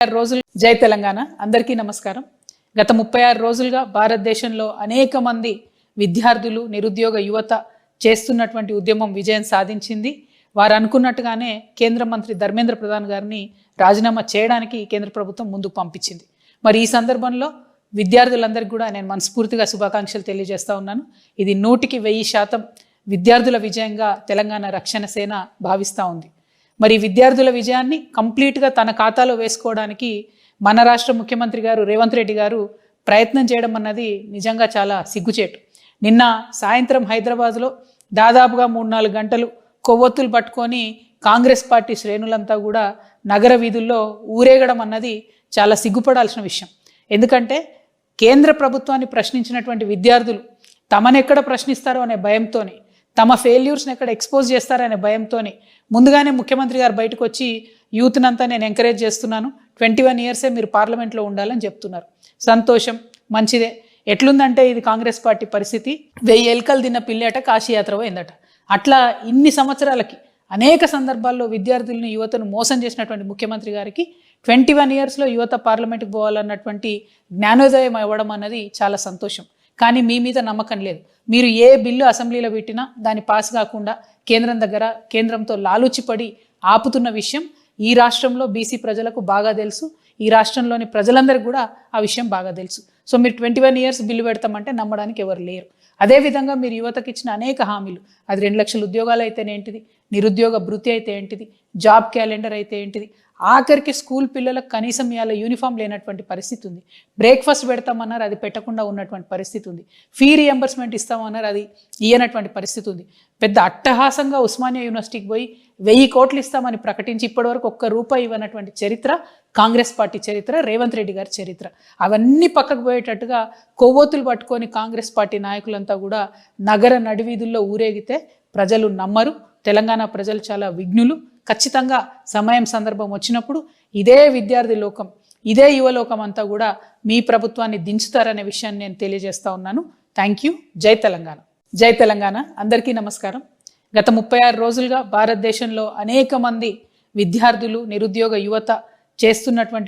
రోజులు జై తెలంగాణ అందరికీ నమస్కారం. గత 36 రోజులుగా భారతదేశంలో అనేక మంది విద్యార్థులు నిరుద్యోగ యువత చేస్తున్నటువంటి ఉద్యమం విజయం సాధించింది. వారు అనుకున్నట్టుగానే కేంద్ర మంత్రి ధర్మేంద్ర ప్రధాన్ గారిని రాజీనామా చేయడానికి కేంద్ర ప్రభుత్వం ముందుకు పంపించింది. మరి ఈ సందర్భంలో విద్యార్థులందరికీ కూడా నేను మనస్ఫూర్తిగా శుభాకాంక్షలు తెలియజేస్తా ఉన్నాను. ఇది 100% విద్యార్థుల విజయంగా తెలంగాణ రక్షణ సేన భావిస్తూ ఉంది. మరి విద్యార్థుల విజయాన్ని కంప్లీట్గా తన ఖాతాలో వేసుకోవడానికి మన రాష్ట్ర ముఖ్యమంత్రి గారు రేవంత్ రెడ్డి గారు ప్రయత్నం చేయడం అన్నది నిజంగా చాలా సిగ్గుచేటు. నిన్న సాయంత్రం హైదరాబాద్లో దాదాపుగా 3-4 గంటలు కొవ్వొత్తులు పట్టుకొని కాంగ్రెస్ పార్టీ శ్రేణులంతా కూడా నగర వీధుల్లో ఊరేగడం అన్నది చాలా సిగ్గుపడాల్సిన విషయం. ఎందుకంటే కేంద్ర ప్రభుత్వాన్ని ప్రశ్నించినటువంటి విద్యార్థులు తమనెక్కడ ప్రశ్నిస్తారో అనే భయంతోని, తమ ఫెయిల్యూర్స్ని ఎక్కడ ఎక్స్పోజ్ చేస్తారనే భయంతోని ముందుగానే ముఖ్యమంత్రి గారు బయటకు వచ్చి యూత్నంతా నేను ఎంకరేజ్ చేస్తున్నాను, 21 ఇయర్సే మీరు పార్లమెంట్లో ఉండాలని చెప్తున్నారు. సంతోషం, మంచిదే. ఎట్లుందంటే ఇది కాంగ్రెస్ పార్టీ పరిస్థితి, 1000 ఎలుకలు తిన్న పిల్లేట కాశీయాత్ర పోయిందట. అట్లా ఇన్ని సంవత్సరాలకి అనేక సందర్భాల్లో విద్యార్థులను యువతను మోసం చేసినటువంటి ముఖ్యమంత్రి గారికి 21 ఇయర్స్లో యువత పార్లమెంట్కి పోవాలన్నటువంటి జ్ఞానోదయం ఇవ్వడం అన్నది చాలా సంతోషం. కానీ మీ మీద నమ్మకం లేదు. మీరు ఏ బిల్లు అసెంబ్లీలో పెట్టినా దాన్ని పాస్ కాకుండా కేంద్రంతో లాలూచిపడి ఆపుతున్న విషయం ఈ రాష్ట్రంలో బీసీ ప్రజలకు బాగా తెలుసు. ఈ రాష్ట్రంలోని ప్రజలందరికీ కూడా ఆ విషయం బాగా తెలుసు. సో మీరు 21 ఇయర్స్ బిల్లు పెడతామంటే నమ్మడానికి ఎవరు లేరు. అదేవిధంగా మీరు యువతకి ఇచ్చిన అనేక హామీలు, అది 2 లక్షల ఉద్యోగాలు అయితే ఏంటిది, నిరుద్యోగ భృతి అయితే ఏంటిది, జాబ్ క్యాలెండర్ అయితే ఏంటిది, ఆఖరికి స్కూల్ పిల్లలకు కనీసం ఇవాళ యూనిఫామ్ లేనటువంటి పరిస్థితి ఉంది. బ్రేక్ఫాస్ట్ పెడతామన్నారు, అది పెట్టకుండా ఉన్నటువంటి పరిస్థితి ఉంది. ఫీ రియంబర్స్మెంట్ ఇస్తామన్నారు, అది ఇయ్యనటువంటి పరిస్థితి ఉంది. పెద్ద అట్టహాసంగా ఉస్మానియా యూనివర్సిటీకి పోయి 1000 కోట్లు ఇస్తామని ప్రకటించి ఇప్పటివరకు ₹1 ఇవ్వనటువంటి చరిత్ర కాంగ్రెస్ పార్టీ చరిత్ర, రేవంత్ రెడ్డి గారి చరిత్ర. అవన్నీ పక్కకు పోయేటట్టుగా కొవ్వొత్తులు పట్టుకొని కాంగ్రెస్ పార్టీ నాయకులంతా కూడా నగర నడివీధుల్లో ఊరేగితే ప్రజలు నమ్మరు. తెలంగాణ ప్రజలు చాలా విఘ్నులు. ఖచ్చితంగా సమయం సందర్భం వచ్చినప్పుడు ఇదే విద్యార్థి లోకం, ఇదే యువలోకం అంతా కూడా మీ ప్రభుత్వాన్ని దించుతారనే విషయాన్ని నేను తెలియజేస్తా ఉన్నాను. Thank you. జై తెలంగాణ. జై తెలంగాణ అందరికీ నమస్కారం. గత 36 రోజులుగా భారతదేశంలో అనేక మంది విద్యార్థులు నిరుద్యోగ యువత చేస్తున్నటువంటి